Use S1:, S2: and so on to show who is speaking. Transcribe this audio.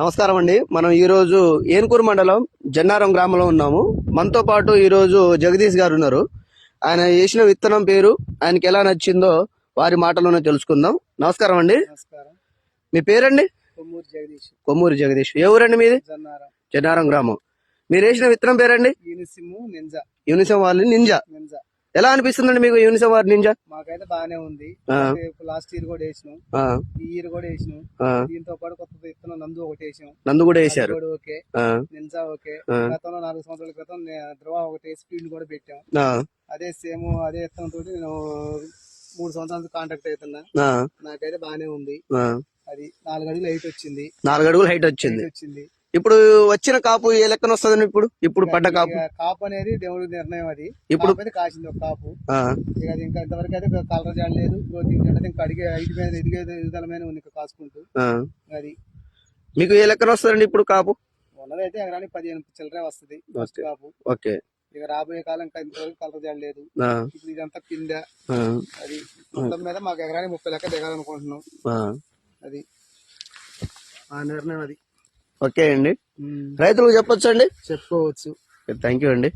S1: నమస్కారం అండి. మనం ఈ రోజు ఏన్కూరు మండలం జన్నారం గ్రామంలో ఉన్నాము. మనతో పాటు ఈ రోజు జగదీష్ గారు ఉన్నారు. ఆయన వేసిన విత్తనం పేరు ఆయనకి ఎలా నచ్చిందో వారి మాటలోనే తెలుసుకుందాం. నమస్కారం అండి.
S2: నమస్కారం.
S1: మీ పేరండి?
S2: కొమ్మూరు జగదీష్.
S1: కొమ్మూరు జగదీష్. ఏ ఊరండి మీది?
S2: జన్నారం.
S1: జన్నారం గ్రామం. మీరు వేసిన విత్తనం పేరండి? యూనిసెమ్ వారి నింజా. ఎలా అనిపిస్తుందండి మీకు యూనిసెమ్ వారి నింజా?
S2: మాకైతే బాగానే ఉంది. లాస్ట్ ఇయర్ కూడా వేసినాం, ఈ ఇయర్ కూడా వేసినాం. దీంతో పాటు కొత్త విత్తనం నందు ఒకటి వేసాం.
S1: నందు కూడా వేసారు.
S2: Okay, ninja okay. గతంలో 4 సంవత్సరాల క్రితం ధ్రువ ఒకటి వేసి ఫీల్డ్ కూడా పెట్టాం. అదే సేమ్ అదే విత్తనం తోటి నేను 3 సంవత్సరాల కాంటాక్ట్ అవుతున్నా. నాకైతే బాగానే ఉంది. అది 4 అడుగులు హైట్ వచ్చింది.
S1: 4 అడుగులు హైట్ వచ్చింది. ఇప్పుడు వచ్చిన కాపు ఏ లెక్కన వస్తుంది? ఇప్పుడు పడ్డ
S2: కాపు అనేది దేవుడి నిర్ణయం. అది ఇప్పుడు కాసింది ఒక కాపు. ఇంకా ఇంతవరకు అయితే కలర్ చేయలేదు, గ్రోతింగ్ చేయలేదు. ఇంకా అడిగే ఎదుగుదలమైన ఉంది కాసుకుంటూ. అది
S1: మీకు ఏ లెక్కన వస్తుందండి ఇప్పుడు కాపు?
S2: ఉన్నదైతే ఎకరానికి 15 చిల్లరే వస్తుంది ఫస్ట్ కాపు.
S1: ఓకే.
S2: ఇక రాబోయే కాలం ఇంకా ఇంతవరకు కలర్ చేయలేదు. ఇప్పుడు ఇదంతా కింద. అది మొత్తం మీద మాకు ఎకరానికి 30 లెక్క దిగాలనుకుంటున్నాం. అది ఆ నిర్ణయం. అది
S1: ఓకే అండి. రైతులకు చెప్పొచ్చు అండి?
S2: చెప్పుకోవచ్చు.
S1: థ్యాంక్ యూ అండి.